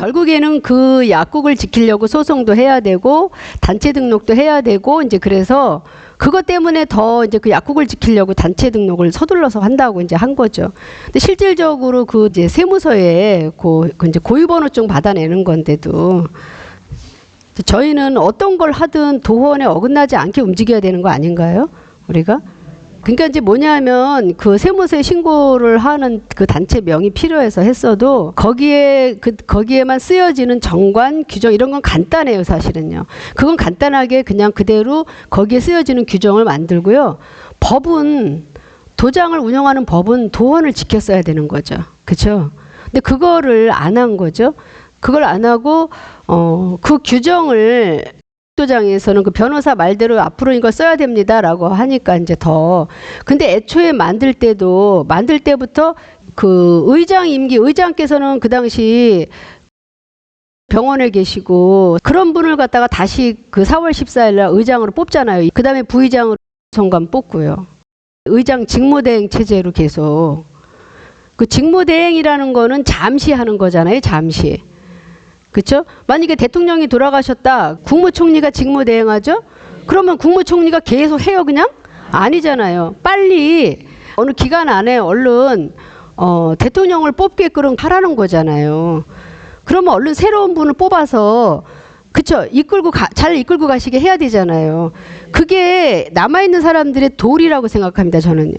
결국에는 그 약국을 지키려고 소송도 해야 되고 단체 등록도 해야 되고 이제 그래서 그것 때문에 더 이제 그 약국을 지키려고 단체 등록을 서둘러서 한다고 이제 한 거죠. 근데 실질적으로 그 이제 세무서에 그 이제 고유번호증 받아내는 건데도 저희는 어떤 걸 하든 도원에 어긋나지 않게 움직여야 되는 거 아닌가요? 우리가? 그러니까 이제 뭐냐면 그 세무서에 신고를 하는 그 단체 명이 필요해서 했어도 거기에만 쓰여지는 정관 규정 이런 건 간단해요, 사실은요. 그건 간단하게 그냥 그대로 거기에 쓰여지는 규정을 만들고요. 법은 도장을 운영하는 법은 도원을 지켰어야 되는 거죠. 그렇죠? 근데 그거를 안 한 거죠. 그걸 안 하고 그 규정을 도장에서는 그 변호사 말대로 앞으로 이걸 써야 됩니다라고 하니까 이제 더. 근데 애초에 만들 때부터 그 의장께서는 그 당시 병원에 계시고 그런 분을 갖다가 다시 그 4월 14일 날 의장으로 뽑잖아요. 그 다음에 부의장으로 선관 뽑고요. 의장 직무대행 체제로 계속. 그 직무대행이라는 거는 잠시 하는 거잖아요. 잠시. 그렇죠? 만약에 대통령이 돌아가셨다. 국무총리가 직무대행하죠? 그러면 국무총리가 계속 해요 그냥? 아니잖아요. 빨리 어느 기간 안에 얼른 대통령을 뽑게끔 하라는 거잖아요. 그러면 얼른 새로운 분을 뽑아서 그쵸? 잘 이끌고 가시게 해야 되잖아요. 그게 남아있는 사람들의 도리라고 생각합니다. 저는요.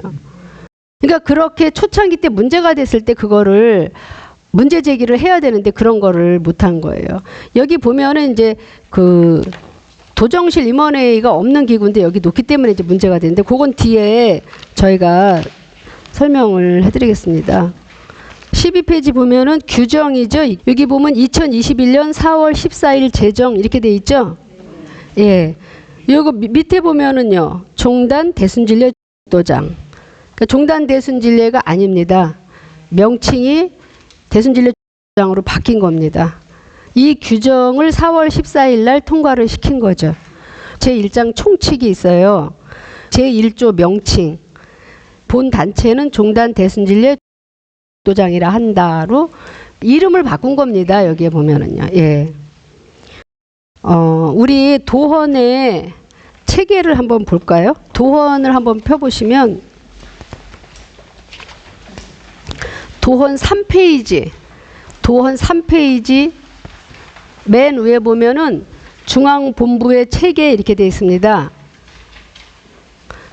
그러니까 그렇게 초창기 때 문제가 됐을 때 그거를 문제 제기를 해야 되는데 그런 거를 못한 거예요. 여기 보면은 이제 그 도정실 임원회의가 없는 기구인데 여기 놓기 때문에 이제 문제가 되는데 그건 뒤에 저희가 설명을 해드리겠습니다. 12페이지 보면은 규정이죠. 여기 보면 2021년 4월 14일 제정 이렇게 돼 있죠. 예. 요거 밑에 보면은요. 종단 대순진례 도장. 그러니까 종단 대순진례가 아닙니다. 명칭이 대순진례장으로 바뀐 겁니다. 이 규정을 4월 14일 날 통과를 시킨 거죠. 제1장 총칙이 있어요. 제1조 명칭. 본 단체는 종단 대순진례 도장이라 한다로 이름을 바꾼 겁니다. 여기에 보면은요. 예. 우리 도헌의 체계를 한번 볼까요? 도헌을 한번 펴보시면 도헌 3페이지 맨 위에 보면은 중앙본부의 체계 이렇게 되어 있습니다.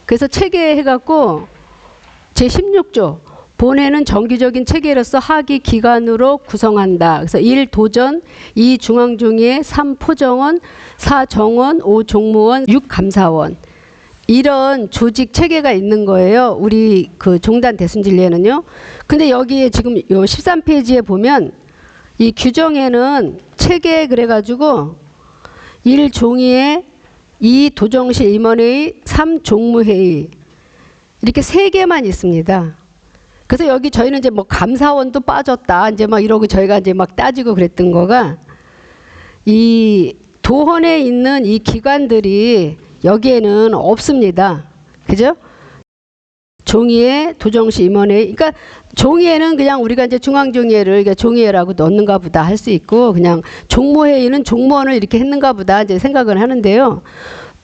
그래서 체계 해갖고 제16조 본회는 정기적인 체계로서 하기 기관으로 구성한다. 그래서 1. 도전, 2. 중앙종의회, 3. 포정원, 4. 정원, 5. 종무원, 6. 감사원. 이런 조직 체계가 있는 거예요. 우리 그 종단 대순진례는요. 근데 여기에 지금 요 13페이지에 보면 이 규정에는 체계 그래가지고 1. 종의회, 2. 도정실 임원회의, 3. 종무회의 이렇게 3개만 있습니다. 그래서 여기 저희는 이제 뭐 감사원도 빠졌다 이제 막 이러고 저희가 이제 막 따지고 그랬던 거가 이 도헌에 있는 이 기관들이 여기에는 없습니다. 그죠? 종의회, 도정시 임원회의. 그러니까 종의회는 그냥 우리가 이제 중앙종의회를 그러니까 종의회라고 넣는가 보다 할 수 있고 그냥 종무회의는 종무원을 이렇게 했는가 보다 이제 생각을 하는데요.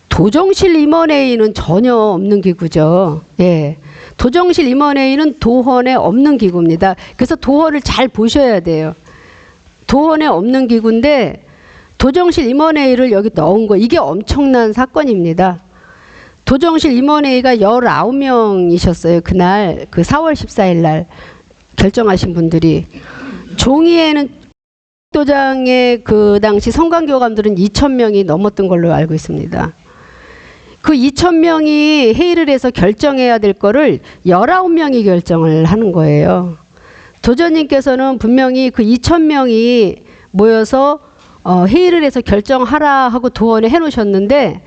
도정실 임원회의는 전혀 없는 기구죠. 예. 도정실 임원회의는 도헌에 없는 기구입니다. 그래서 도헌을 잘 보셔야 돼요. 도헌에 없는 기구인데 도정실 임원회의를 여기 넣은 거 이게 엄청난 사건입니다. 도정실 임원회의가 19명이셨어요. 그날 그 4월 14일 날 결정하신 분들이. 종의회는 도장의 그 당시 성관교감들은 2,000명이 넘었던 걸로 알고 있습니다. 그 2,000명이 회의를 해서 결정해야 될 거를 19명이 결정을 하는 거예요. 도전님께서는 분명히 그 2,000명이 모여서 회의를 해서 결정하라 하고 도헌에 해놓으셨는데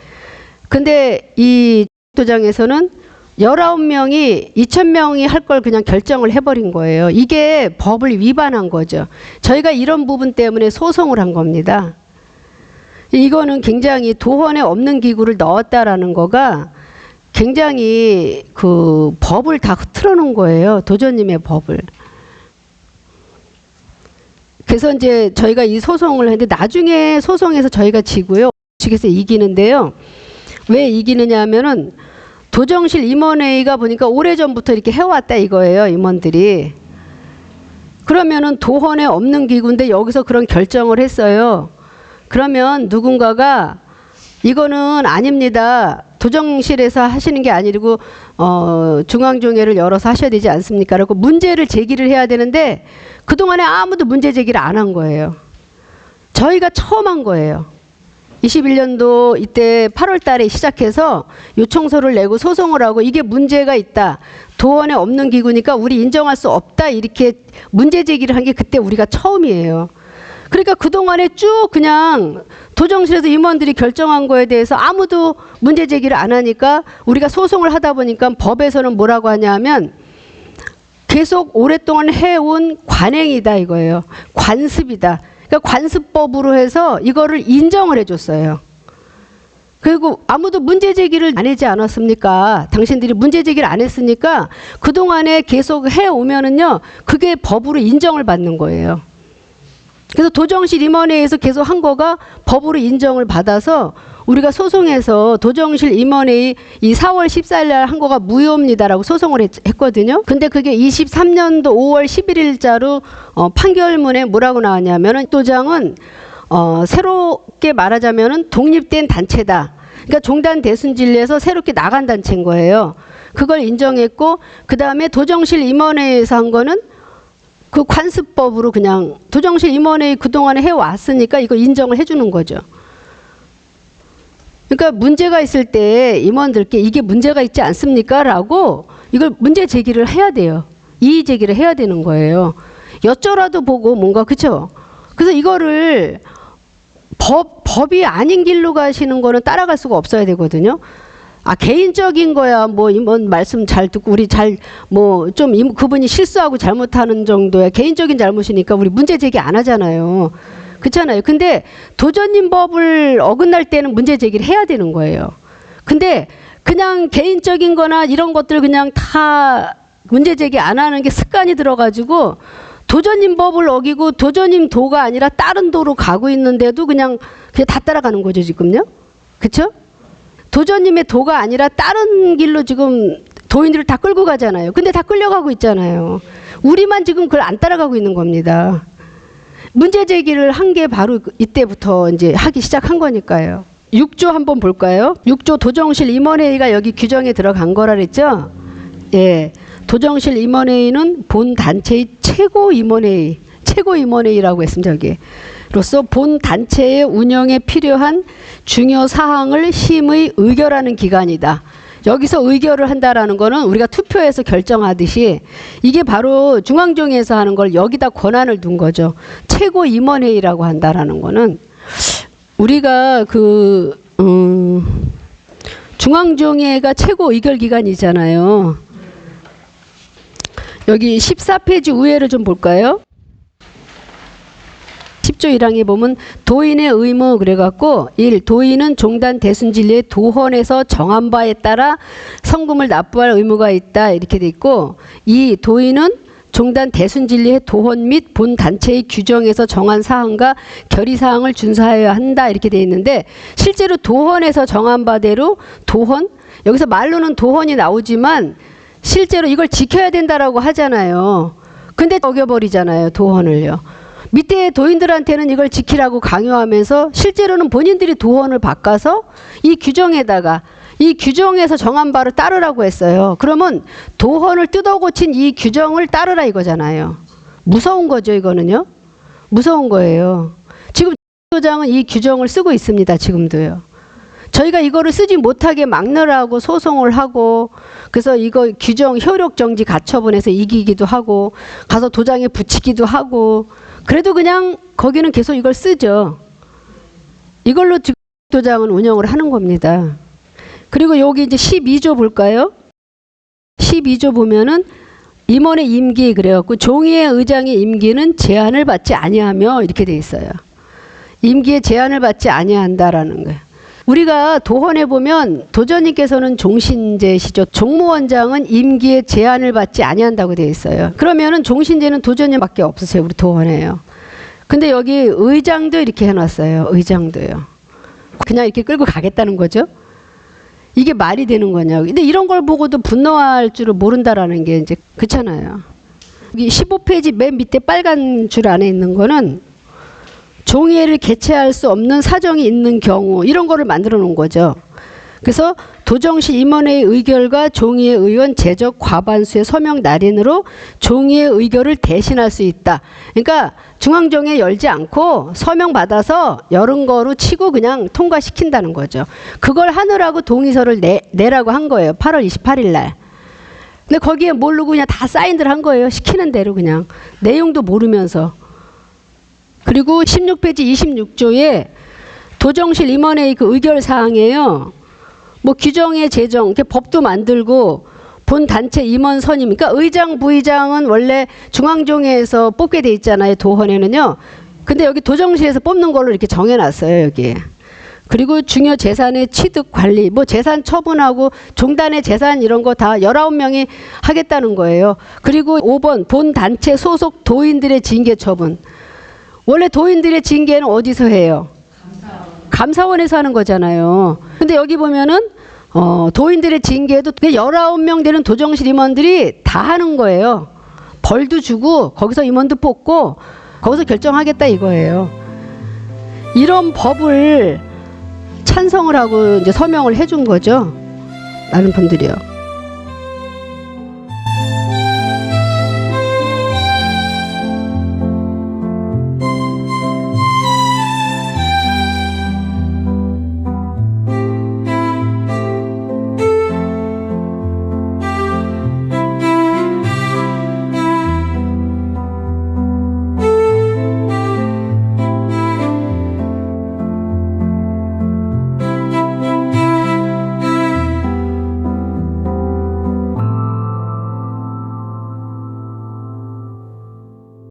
근데 이 도장에서는 19명이 2,000명이 할 걸 그냥 결정을 해버린 거예요. 이게 법을 위반한 거죠. 저희가 이런 부분 때문에 소송을 한 겁니다. 이거는 굉장히 도헌에 없는 기구를 넣었다라는 거가 굉장히 그 법을 다 흐트러 놓은 거예요. 도전님의 법을. 그래서 이제 저희가 이 소송을 했는데 나중에 소송에서 저희가 지고요. 측에서 이기는데요. 왜 이기느냐 하면은 도정실 임원회의가 보니까 오래전부터 이렇게 해왔다 이거예요. 임원들이. 그러면은 도헌에 없는 기구인데 여기서 그런 결정을 했어요. 그러면 누군가가 이거는 아닙니다. 도정실에서 하시는 게 아니고 중앙종회를 열어서 하셔야 되지 않습니까? 그리고 문제를 제기를 해야 되는데 그동안에 아무도 문제 제기를 안 한 거예요. 저희가 처음 한 거예요. 21년도 이때 8월 달에 시작해서 요청서를 내고 소송을 하고 이게 문제가 있다. 도헌에 없는 기구니까 우리 인정할 수 없다. 이렇게 문제 제기를 한 게 그때 우리가 처음이에요. 그러니까 그동안에 쭉 그냥 도정실에서 임원들이 결정한 거에 대해서 아무도 문제 제기를 안 하니까 우리가 소송을 하다 보니까 법에서는 뭐라고 하냐면 계속 오랫동안 해온 관행이다 이거예요. 관습이다. 그러니까 관습법으로 해서 이거를 인정을 해줬어요. 그리고 아무도 문제 제기를 안 하지 않았습니까? 당신들이 문제 제기를 안 했으니까 그동안에 계속 해오면은요, 그게 법으로 인정을 받는 거예요. 그래서 도정실 임원회에서 계속 한 거가 법으로 인정을 받아서 우리가 소송해서 도정실 임원회의 이 4월 14일 날 한 거가 무효입니다라고 소송을 했거든요. 근데 그게 23년도 5월 11일자로 판결문에 뭐라고 나왔냐면은 도장은 새롭게 말하자면은 독립된 단체다. 그러니까 종단 대순진리에서 새롭게 나간 단체인 거예요. 그걸 인정했고 그 다음에 도정실 임원회에서 한 거는 그 관습법으로 그냥 도정실 임원회의 그동안에 해왔으니까 이거 인정을 해주는 거죠. 그러니까 문제가 있을 때 임원들께 이게 문제가 있지 않습니까? 라고 이걸 문제 제기를 해야 돼요. 이의 제기를 해야 되는 거예요. 여쭤라도 보고 뭔가 그쵸? 그래서 이거를 법이 아닌 길로 가시는 거는 따라갈 수가 없어야 되거든요. 개인적인 거야 뭐 임원 말씀 잘 듣고 우리 잘 뭐 좀 그분이 실수하고 잘못하는 정도야 개인적인 잘못이니까 우리 문제 제기 안 하잖아요. 그렇잖아요. 근데 도전님 법을 어긋날 때는 문제 제기를 해야 되는 거예요. 근데 그냥 개인적인 거나 이런 것들 그냥 다 문제 제기 안 하는 게 습관이 들어가지고 도전님 법을 어기고 도전님 도가 아니라 다른 도로 가고 있는데도 그냥 다 따라가는 거죠 지금요. 그렇죠? 도전님의 도가 아니라 다른 길로 지금 도인들을 다 끌고 가잖아요. 근데 다 끌려가고 있잖아요. 우리만 지금 그걸 안 따라가고 있는 겁니다. 문제 제기를 한 게 바로 이때부터 이제 하기 시작한 거니까요. 6조 한번 볼까요? 6조 도정실 임원회의가 여기 규정에 들어간 거라 그랬죠? 예. 도정실 임원회의는 본 단체의 최고 임원회의라고 했습니다. 저기. 로서 본 단체의 운영에 필요한 중요 사항을 심의 의결하는 기관이다. 여기서 의결을 한다라는 거는 우리가 투표해서 결정하듯이 이게 바로 중앙종회에서 하는 걸 여기다 권한을 둔 거죠. 최고 임원회의라고 한다라는 거는 우리가 중앙종회가 최고 의결 기관이잖아요. 여기 14페이지 우회를 좀 볼까요? 10조 1항에 보면 도인의 의무 그래갖고 1. 도인은 종단 대순진리의 도헌에서 정한 바에 따라 성금을 납부할 의무가 있다 이렇게 돼 있고 2. 도인은 종단 대순진리의 도헌 및 본 단체의 규정에서 정한 사항과 결의사항을 준수하여야 한다 이렇게 돼 있는데 실제로 도헌에서 정한 바대로 도헌 여기서 말로는 도헌이 나오지만 실제로 이걸 지켜야 된다라고 하잖아요. 근데 어겨버리잖아요. 도헌을요. 밑에 도인들한테는 이걸 지키라고 강요하면서 실제로는 본인들이 도헌을 바꿔서 이 규정에다가 이 규정에서 정한 바를 따르라고 했어요. 그러면 도헌을 뜯어고친 이 규정을 따르라 이거잖아요. 무서운 거죠 이거는요. 무서운 거예요. 지금 도장은 이 규정을 쓰고 있습니다. 지금도요. 저희가 이거를 쓰지 못하게 막느라고 소송을 하고 그래서 이거 규정 효력 정지 가처분해서 이기기도 하고 가서 도장에 붙이기도 하고 그래도 그냥 거기는 계속 이걸 쓰죠. 이걸로 도장은 운영을 하는 겁니다. 그리고 여기 이제 12조 볼까요? 12조 보면은 임원의 임기 그래갖고 종의의 의장의 임기는 제한을 받지 아니하며 이렇게 돼 있어요. 임기에 제한을 받지 아니한다라는 거예요. 우리가 도헌에 보면 도전님께서는 종신제시죠. 종무원장은 임기에 제한을 받지 아니한다고 되어 있어요. 그러면은 종신제는 도전님밖에 없으세요. 우리 도헌에요. 근데 여기 의장도 이렇게 해놨어요. 의장도요. 그냥 이렇게 끌고 가겠다는 거죠. 이게 말이 되는 거냐고. 근데 이런 걸 보고도 분노할 줄을 모른다라는 게 이제 그렇잖아요. 여기 15페이지 맨 밑에 빨간 줄 안에 있는 거는 종이회를 개최할 수 없는 사정이 있는 경우 이런 거를 만들어 놓은 거죠. 그래서 도정시 임원회의 의결과 종이회 의원 제적 과반수의 서명 날인으로 종이회 의결을 대신할 수 있다. 그러니까 중앙종회 열지 않고 서명 받아서 열은 거로 치고 그냥 통과시킨다는 거죠. 그걸 하느라고 동의서를 내라고 한 거예요. 8월 28일 날. 근데 거기에 모르고 그냥 다 사인들 한 거예요. 시키는 대로 그냥. 내용도 모르면서. 그리고 16페이지 26조에 도정실 임원회의 그 의결 사항이에요. 뭐 규정의 제정, 법도 만들고 본 단체 임원 선임. 그러니까 의장, 부의장은 원래 중앙종회에서 뽑게 돼 있잖아요. 도헌에는요. 근데 여기 도정시에서 뽑는 걸로 이렇게 정해놨어요. 여기. 그리고 중요 재산의 취득 관리, 뭐 재산 처분하고 종단의 재산 이런 거 다 19명이 하겠다는 거예요. 그리고 5번 본 단체 소속 도인들의 징계 처분. 원래 도인들의 징계는 어디서 해요? 감사원에서 하는 거잖아요. 근데 여기 보면은 도인들의 징계도 19명 되는 도정실 임원들이 다 하는 거예요. 벌도 주고 거기서 임원도 뽑고 거기서 결정하겠다 이거예요. 이런 법을 찬성을 하고 이제 서명을 해준 거죠. 많은 분들이요.